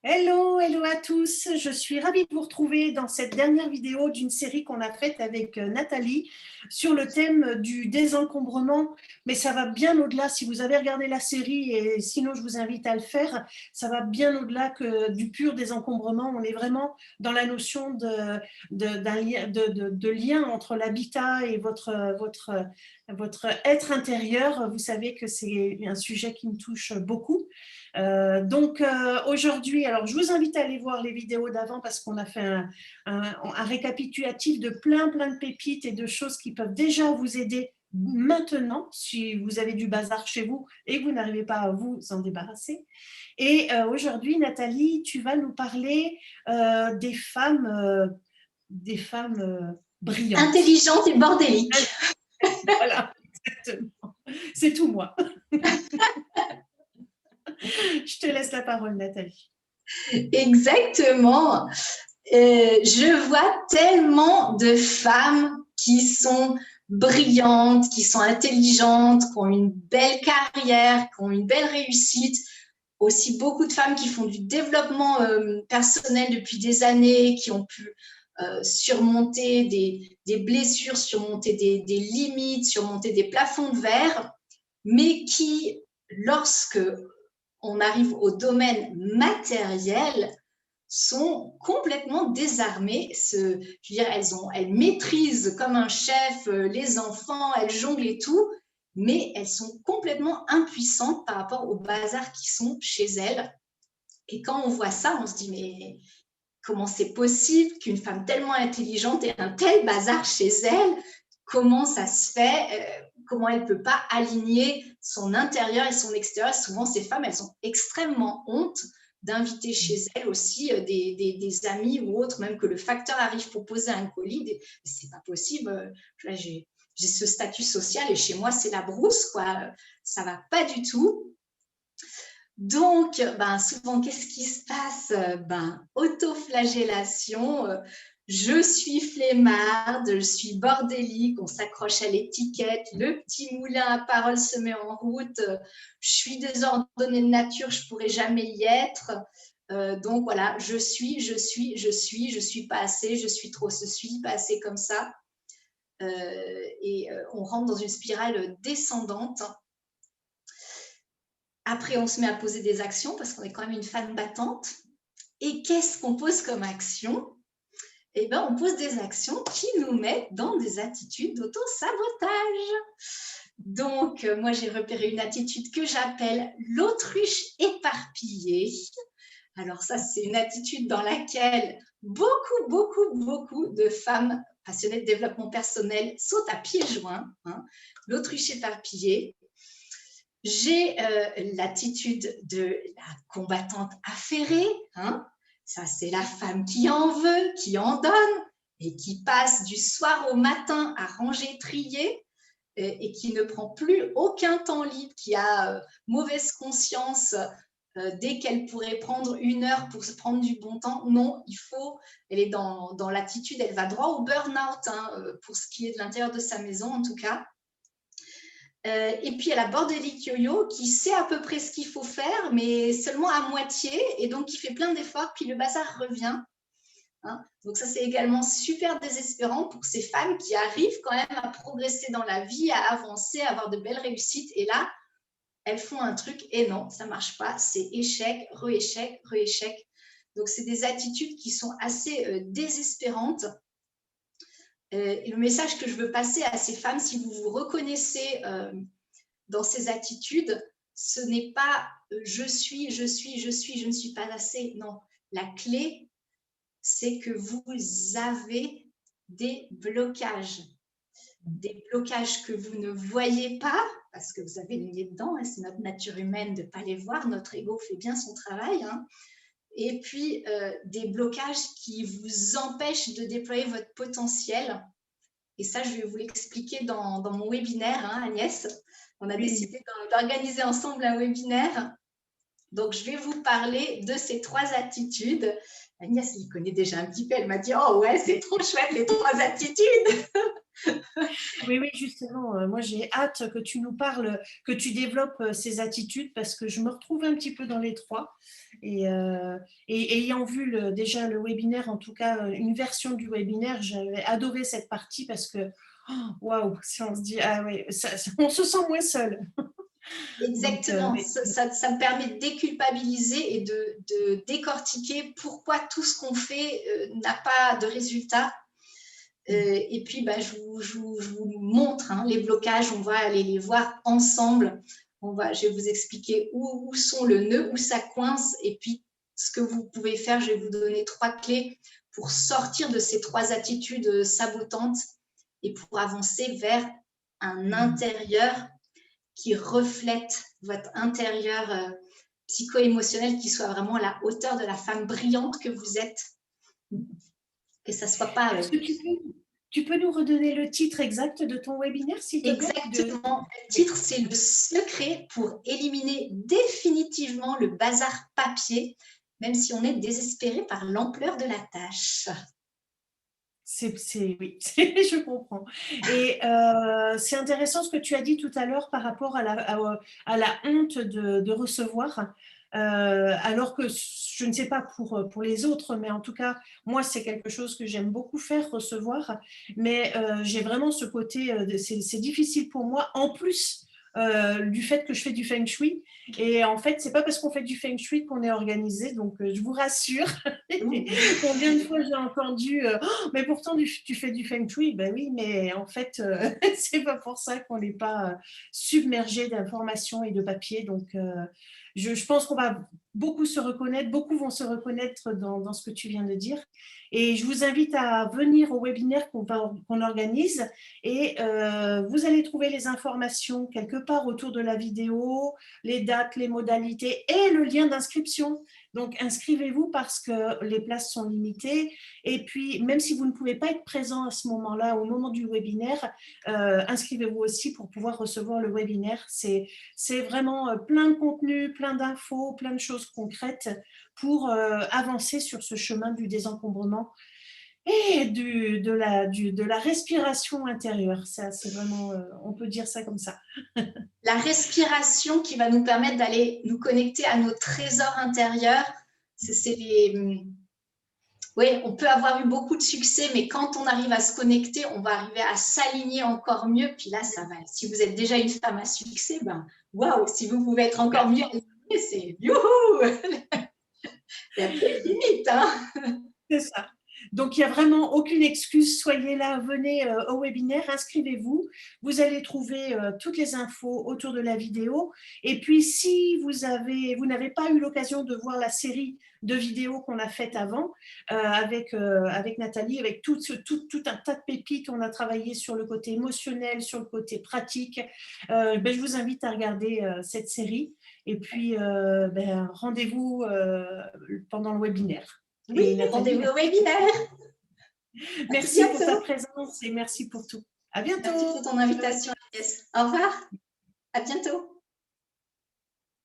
Hello, hello à tous. Je suis ravie de vous retrouver dans cette dernière vidéo d'une série qu'on a faite avec Nathalie sur le thème du désencombrement. Mais ça va bien au-delà. Si vous avez regardé la série et sinon je vous invite à le faire, ça va bien au-delà que du pur désencombrement. On est vraiment dans la notion de lien entre l'habitat et votre être intérieur. Vous savez que c'est un sujet qui me touche beaucoup. Aujourd'hui, alors je vous invite à aller voir les vidéos d'avant parce qu'on a fait un récapitulatif de plein de pépites et de choses qui peuvent déjà vous aider maintenant si vous avez du bazar chez vous et que vous n'arrivez pas à vous en débarrasser. Et aujourd'hui, Nathalie, tu vas nous parler des femmes brillantes. Intelligente et bordélique. Voilà, exactement. C'est tout moi. Je te laisse la parole, Nathalie. Exactement. Je vois tellement de femmes qui sont brillantes, qui sont intelligentes, qui ont une belle carrière, qui ont une belle réussite. Aussi beaucoup de femmes qui font du développement personnel depuis des années, qui ont pu surmonter des blessures, surmonter des limites, surmonter des plafonds de verre, mais qui, lorsque on arrive au domaine matériel, sont complètement désarmées. Je veux dire, elles maîtrisent comme un chef les enfants, elles jonglent et tout, mais elles sont complètement impuissantes par rapport aux bazars qui sont chez elles. Et quand on voit ça, on se dit, mais comment c'est possible qu'une femme tellement intelligente ait un tel bazar chez elle? Comment ça se fait? Comment elle ne peut pas aligner son intérieur et son extérieur? Souvent, ces femmes, elles ont extrêmement honte d'inviter chez elles aussi des amis ou autres, même que le facteur arrive pour poser un colis. C'est pas possible. J'ai ce statut social et chez moi, c'est la brousse, quoi. Ça va pas du tout. Donc, souvent, qu'est-ce qui se passe? Autoflagellation. Je suis flemmarde, je suis bordélique, on s'accroche à l'étiquette, le petit moulin à parole se met en route, je suis désordonnée de nature, je ne pourrai jamais y être. Donc voilà, je suis pas assez, je suis trop ceci, pas assez comme ça. On rentre dans une spirale descendante. Après, on se met à poser des actions parce qu'on est quand même une femme battante. Et qu'est-ce qu'on pose comme action? Eh bien, on pose des actions qui nous mettent dans des attitudes d'auto-sabotage. Donc, moi, j'ai repéré une attitude que j'appelle l'autruche éparpillée. Alors ça, c'est une attitude dans laquelle beaucoup de femmes passionnées de développement personnel sautent à pieds joints. L'autruche éparpillée. J'ai l'attitude de la combattante affairée. Ça, c'est la femme qui en veut, qui en donne et qui passe du soir au matin à ranger, trier et qui ne prend plus aucun temps libre, qui a mauvaise conscience dès qu'elle pourrait prendre 1 heure pour se prendre du bon temps. Non, elle est dans l'attitude, elle va droit au burn-out pour ce qui est de l'intérieur de sa maison en tout cas. Et puis, il y a la bordélique yo-yo qui sait à peu près ce qu'il faut faire, mais seulement à moitié, et donc qui fait plein d'efforts, puis le bazar revient. Donc ça, c'est également super désespérant pour ces femmes qui arrivent quand même à progresser dans la vie, à avancer, à avoir de belles réussites, et là, elles font un truc, et non, ça ne marche pas, c'est échec, re-échec, re-échec. Donc, c'est des attitudes qui sont assez désespérantes. Et le message que je veux passer à ces femmes, si vous vous reconnaissez dans ces attitudes, ce n'est pas je ne suis pas assez. Non, la clé, c'est que vous avez des blocages que vous ne voyez pas parce que vous avez le nez dedans. C'est notre nature humaine de ne pas les voir. Notre ego fait bien son travail. Et puis, des blocages qui vous empêchent de déployer votre potentiel. Et ça, je vais vous l'expliquer dans mon webinaire, Agnès. On a décidé d'organiser ensemble un webinaire. Donc, je vais vous parler de ces 3 attitudes Agnès, il connaît déjà un petit peu. Elle m'a dit, oh ouais, c'est trop chouette, les 3 attitudes. Oui, oui, justement, moi j'ai hâte que tu nous parles, que tu développes ces attitudes parce que je me retrouve un petit peu dans les 3. Et ayant vu déjà le webinaire, en tout cas une version du webinaire, j'avais adoré cette partie parce que, waouh, si on se dit, ah ouais, on se sent moins seul. Donc, Exactement, oui. ça me permet de déculpabiliser et de décortiquer pourquoi tout ce qu'on fait n'a pas de résultat. Et puis, je vous montre les blocages, on va aller les voir ensemble. Je vais vous expliquer où sont le nœud, où ça coince, et puis ce que vous pouvez faire, je vais vous donner 3 clés pour sortir de ces 3 attitudes sabotantes et pour avancer vers un intérieur qui reflète votre intérieur psycho-émotionnel, qui soit vraiment à la hauteur de la femme brillante que vous êtes. Que ça ne soit pas... Est-ce que tu peux nous redonner le titre exact de ton webinaire, s'il te plaît? Exactement. Le titre, c'est le secret pour éliminer définitivement le bazar papier, même si on est désespéré par l'ampleur de la tâche. Oui, je comprends. Et c'est intéressant ce que tu as dit tout à l'heure par rapport à la honte de recevoir. Alors que je ne sais pas pour les autres, mais en tout cas, moi, c'est quelque chose que j'aime beaucoup faire, recevoir. Mais j'ai vraiment ce côté, c'est difficile pour moi, en plus du fait que je fais du feng shui. Et en fait, c'est pas parce qu'on fait du feng shui qu'on est organisé, donc je vous rassure. Combien de fois j'ai entendu oh, mais pourtant tu fais du feng shui? Ben oui, mais en fait, c'est pas pour ça qu'on n'est pas submergé d'informations et de papiers. Donc, je pense qu'on va beaucoup se reconnaître, beaucoup vont se reconnaître dans ce que tu viens de dire. Et je vous invite à venir au webinaire qu'on organise et vous allez trouver les informations quelque part autour de la vidéo, les dates, les modalités et le lien d'inscription. Donc, inscrivez-vous parce que les places sont limitées. Et puis, même si vous ne pouvez pas être présent à ce moment-là, au moment du webinaire, inscrivez-vous aussi pour pouvoir recevoir le webinaire. C'est vraiment plein de contenu, plein d'infos, plein de choses concrètes pour avancer sur ce chemin du désencombrement et de la respiration intérieure. Ça, c'est vraiment, on peut dire ça comme ça. La respiration qui va nous permettre d'aller nous connecter à nos trésors intérieurs. Oui, on peut avoir eu beaucoup de succès, mais quand on arrive à se connecter, on va arriver à s'aligner encore mieux. Puis là, ça va. Si vous êtes déjà une femme à succès, waouh, si vous pouvez être encore mieux alignée, c'est youhou. Il n'y a plus de limite, hein. C'est ça. Donc, il n'y a vraiment aucune excuse. Soyez là, venez au webinaire, inscrivez-vous. Vous allez trouver toutes les infos autour de la vidéo. Et puis, si vous n'avez pas eu l'occasion de voir la série de vidéos qu'on a faites avant avec Nathalie, avec tout un tas de pépites, on a travaillé sur le côté émotionnel, sur le côté pratique. Je vous invite à regarder cette série. Et puis, rendez-vous pendant le webinaire. Oui, rendez-vous au webinaire. Merci pour ta présence et merci pour tout. À bientôt. Merci pour ton invitation, Agnès. Au revoir. À bientôt.